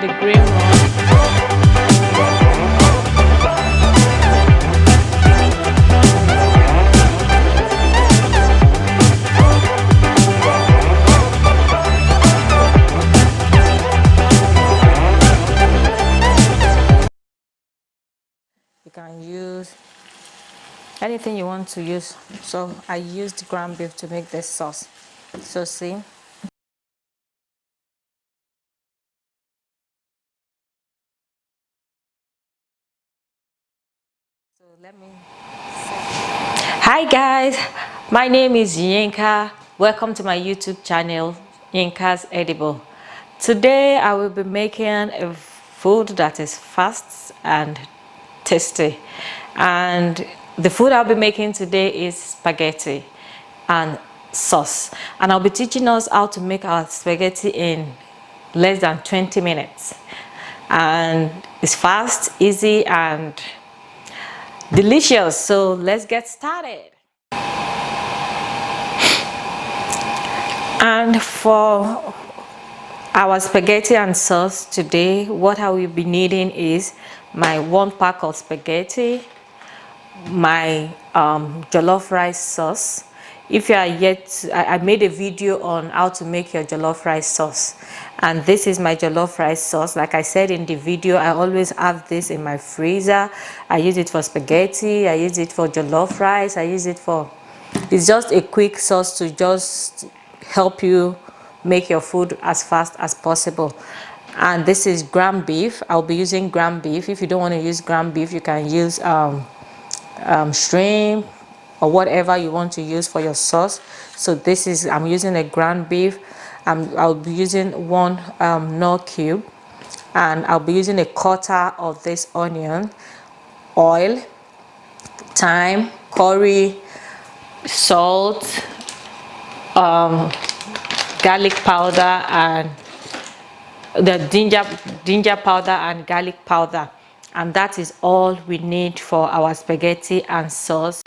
the green one. You can use anything you want to use. So I used ground beef to make this sauce. So see. So let me. Hi guys, my name is Yinka. Welcome to my YouTube channel, Yinka's Edible. Today I will be making a food that is fast and tasty. And the food I'll be making today is spaghetti and sauce. And I'll be teaching us how to make our spaghetti in less than 20 minutes. And it's fast, easy, and delicious. So let's get started. And for our spaghetti and sauce today, what I will be needing is my 1 pack of spaghetti, my jollof rice sauce. If you are yet, I made a video on how to make your jollof rice sauce, and this is my jollof rice sauce. Like I said in the video, I always have this in my freezer. I use it for spaghetti, I use it for jollof rice, I use it for, it's just a quick sauce to just help you make your food as fast as possible. And this is ground beef. I'll be using ground beef. If you don't want to use ground beef, you can use shrimp or whatever you want to use for your sauce. So this is, I'm using a ground beef. I'll be using 1 Knorr cube, and I'll be using a 1/4 of this onion, oil, thyme, curry, salt, garlic powder, and the ginger powder and garlic powder. And that is all we need for our spaghetti and sauce.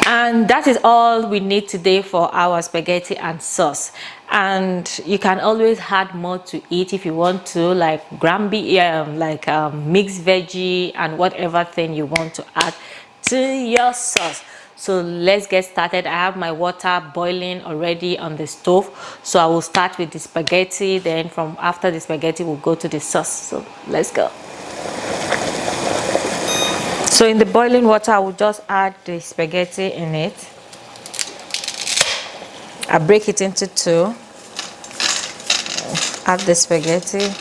And that is all we need today for our spaghetti and sauce. And you can always add more to it if you want to, like ground beef, mixed veggie, and whatever thing you want to add to your sauce. So let's get started. I have my water boiling already on the stove, so I will start with the spaghetti. Then from after the spaghetti, we'll go to the sauce. So let's go. So in the boiling water, I will just add the spaghetti in it. I break it into 2. Add the spaghetti.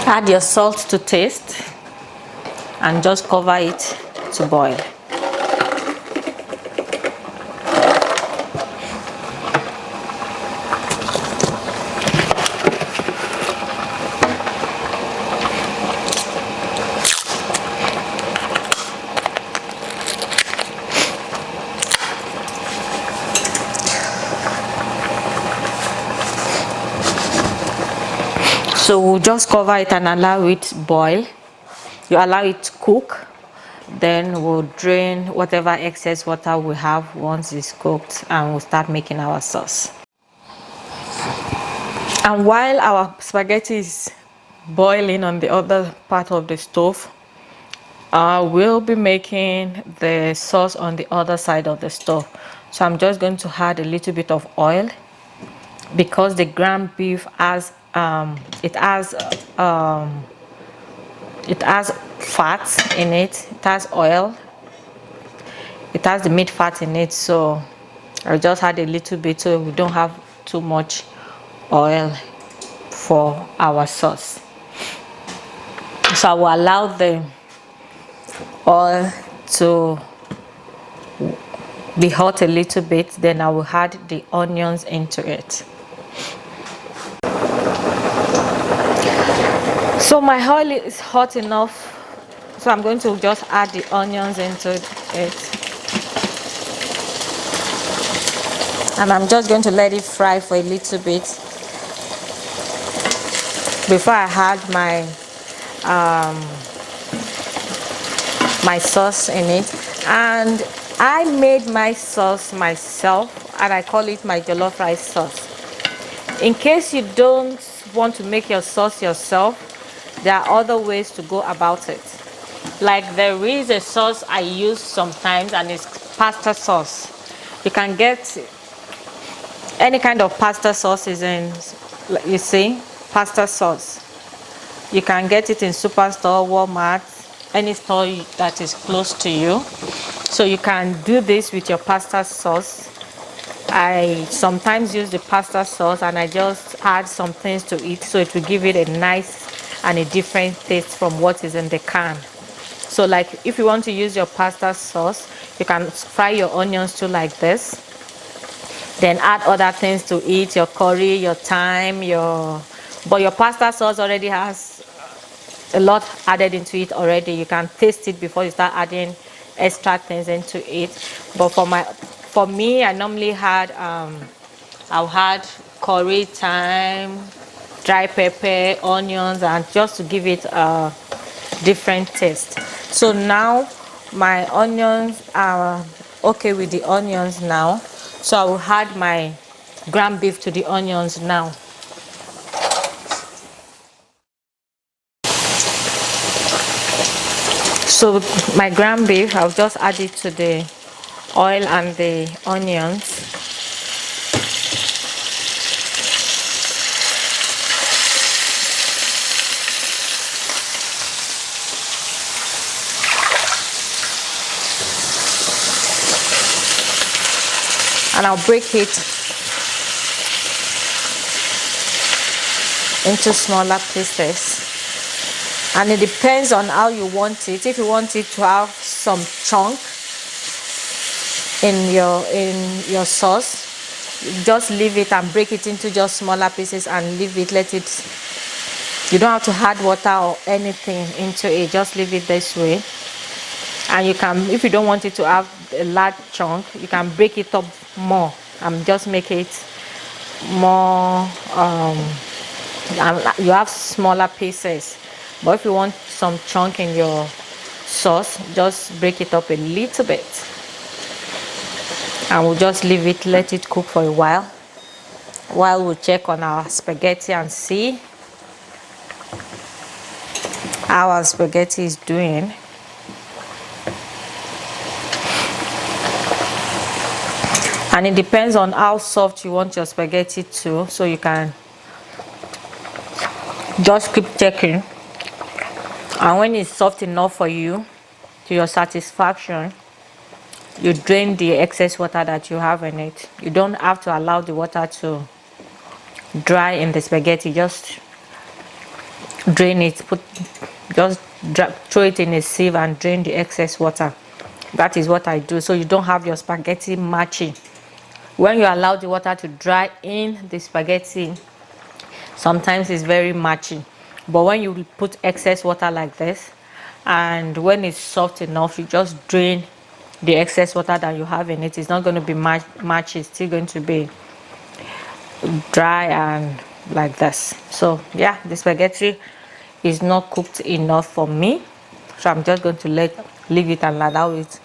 Add your salt to taste and just cover it to boil. So we'll just cover it and allow it boil. You allow it to cook, then we'll drain whatever excess water we have once it's cooked, and we'll start making our sauce. And while our spaghetti is boiling on the other part of the stove, we'll be making the sauce on the other side of the stove. So I'm just going to add a little bit of oil, because the ground beef has it has fat in it. It has oil. It has the meat fat in it. So I'll just add a little bit so we don't have too much oil for our sauce. So I will allow the oil to be hot a little bit. Then I will add the onions into it. So my oil is hot enough, so I'm going to just add the onions into it, and I'm just going to let it fry for a little bit before I add my my sauce in it. And I made my sauce myself, and I call it my jollof rice sauce. In case you don't want to make your sauce yourself, there are other ways to go about it. Like there is a sauce I use sometimes, and it's pasta sauce. You can get any kind of pasta sauces in, you see, pasta sauce. You can get it in Superstore, Walmart, any store that is close to you. So you can do this with your pasta sauce. I sometimes use the pasta sauce and I just add some things to it, so it will give it a nice and a different taste from what is in the can. So like if you want to use your pasta sauce, you can fry your onions too like this, then add other things to it, your curry, your thyme, but your pasta sauce already has a lot added into it already. You can taste it before you start adding extra things into it. But for me, I normally had I'll add curry, thyme, dry pepper, onions, and just to give it a different taste. So now my onions are okay with the onions now. So I will add my ground beef to the onions now. So my ground beef, I'll just add it to the oil and the onions. And I'll break it into smaller pieces. And it depends on how you want it. If you want it to have some chunk in your sauce, just leave it and break it into just smaller pieces and leave it, let it, you don't have to add water or anything into it, just leave it this way. And you can, if you don't want it to have a large chunk, you can break it up more and just make it more you have smaller pieces. But if you want some chunk in your sauce, just break it up a little bit, and we'll just leave it, let it cook for a while we'll check on our spaghetti and see how our spaghetti is doing. And it depends on how soft you want your spaghetti to, so you can just keep checking. And when it's soft enough for you, to your satisfaction, you drain the excess water that you have in it. You don't have to allow the water to dry in the spaghetti. Just drain it, throw it in a sieve and drain the excess water. That is what I do, so you don't have your spaghetti matching. When you allow the water to dry in the spaghetti, sometimes it's very matchy. But when you put excess water like this, and when it's soft enough, you just drain the excess water that you have in it. It's not going to be matchy, it's still going to be dry and like this. So yeah, the spaghetti is not cooked enough for me, so I'm just going to leave it and allow it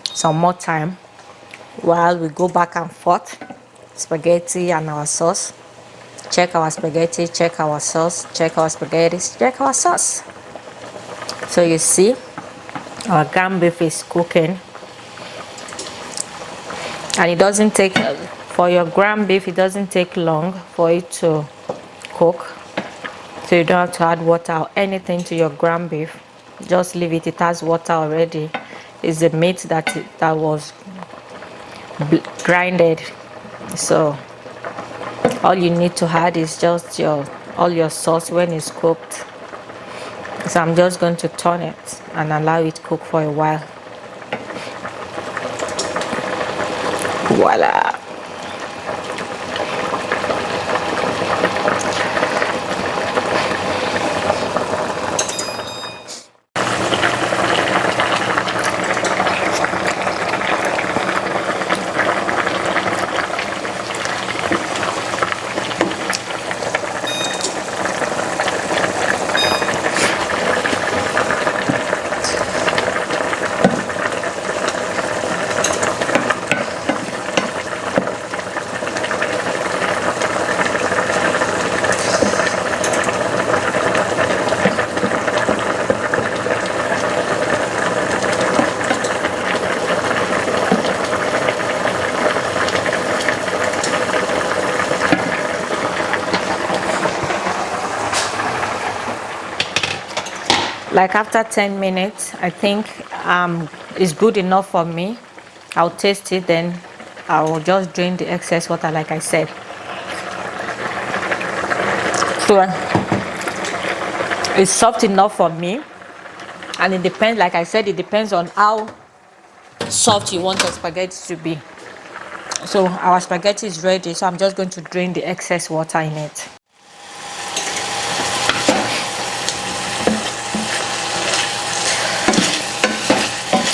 some more time while we go back and forth, spaghetti and our sauce. Check our spaghetti, check our sauce, check our spaghetti, check our sauce. So you see, our ground beef is cooking, and it doesn't take, for your ground beef, it doesn't take long for it to cook. So you don't have to add water or anything to your ground beef. Just leave it, it has water already. It's the meat that was grinded. So all you need to add is just all your sauce when it's cooked. So I'm just going to turn it and allow it cook for a while. Voila. Like after 10 minutes, I think it's good enough for me. I'll taste it, then I will just drain the excess water like I said. So it's soft enough for me, and it depends, like I said, it depends on how soft you want your spaghetti to be. So our spaghetti is ready, so I'm just going to drain the excess water in it.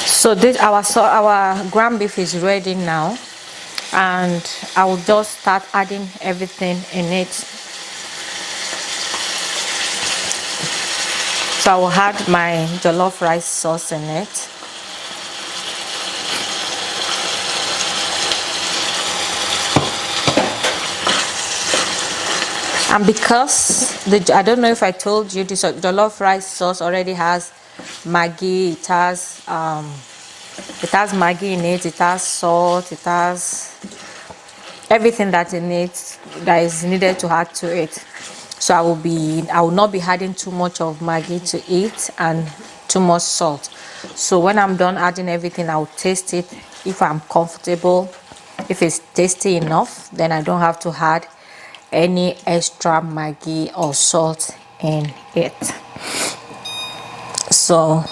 So this our ground beef is ready now, and I will just start adding everything in it. So I will add my jollof rice sauce in it. And because I don't know if I told you, this jollof rice sauce already has Maggi, it has Maggi in it, it has salt, it has everything that it needs, that is needed to add to it. So I will not be adding too much of Maggi to it and too much salt. So when I'm done adding everything, I'll taste it. If I'm comfortable, if it's tasty enough, then I don't have to add any extra Maggi or salt in it. So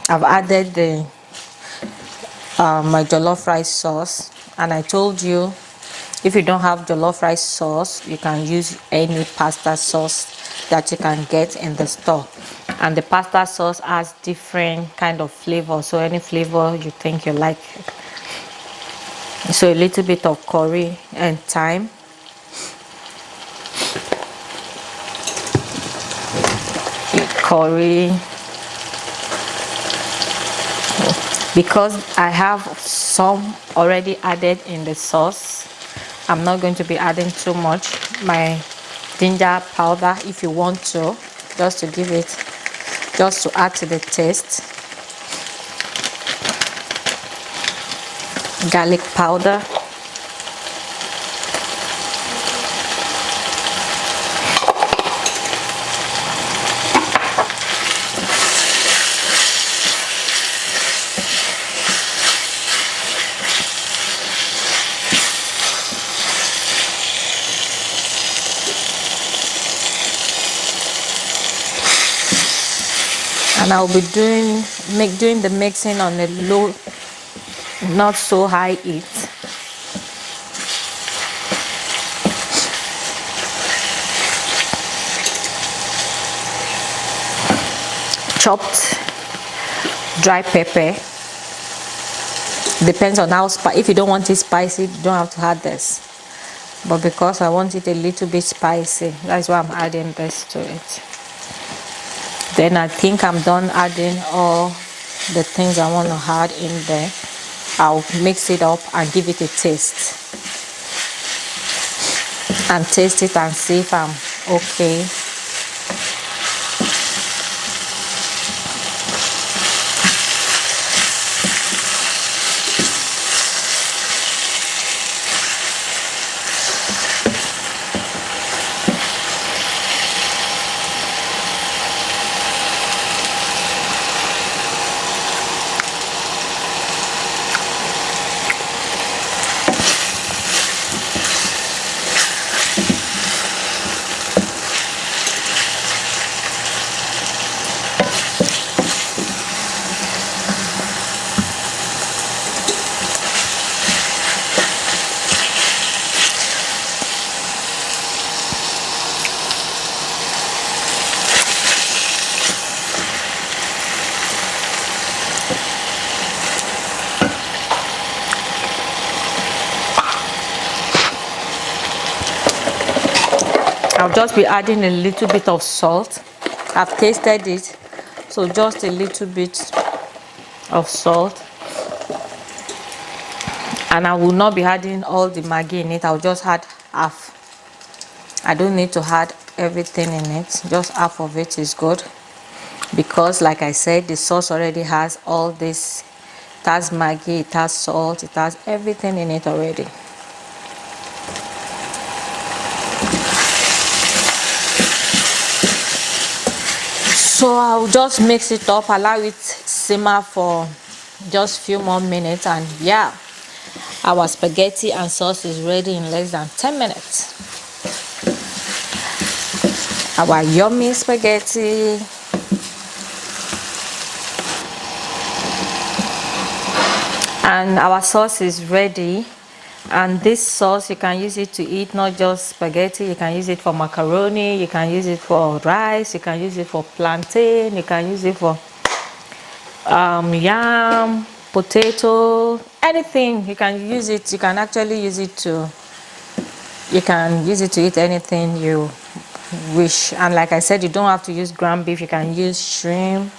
I've added the my jollof rice sauce, and I told you, if you don't have jollof rice sauce, you can use any pasta sauce that you can get in the store. And the pasta sauce has different kind of flavor, so any flavor you think you like. So a little bit of curry and thyme, curry, because I have some already added in the sauce. I'm not going to be adding too much. My ginger powder, if you want to, just to give it, just to add to the taste. Garlic powder. And I'll be doing the mixing on a low, not so high heat. Chopped dry pepper. Depends on how spicy. If you don't want it spicy, you don't have to add this. But because I want it a little bit spicy, that's why I'm adding this to it. Then I think I'm done adding all the things I want to add in there. I'll mix it up and give it a taste. And taste it and see if I'm okay. I'll just be adding a little bit of salt. I've tasted it, so just a little bit of salt. And I will not be adding all the Maggi in it. I'll just add half. I don't need to add everything in it. Just half of it is good, because like I said, the sauce already has all this. It has Maggi, it has salt, it has everything in it already. So I'll just mix it up, allow it simmer for just few more minutes, and yeah, our spaghetti and sauce is ready in less than 10 minutes. Our yummy spaghetti. And our sauce is ready. And this sauce, you can use it to eat not just spaghetti, you can use it for macaroni, you can use it for rice, you can use it for plantain, you can use it for yam, potato, anything. You can use it. You can actually use it to, you can use it to eat anything you wish. And like I said, you don't have to use ground beef, you can use shrimp,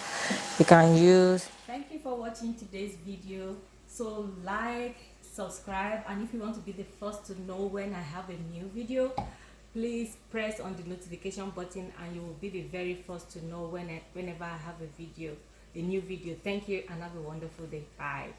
you can use. Thank you for watching today's video. So like, subscribe, and if you want to be the first to know when I have a new video, please press on the notification button and you will be the very first to know whenever I have a new video. Thank you and have a wonderful day. Bye.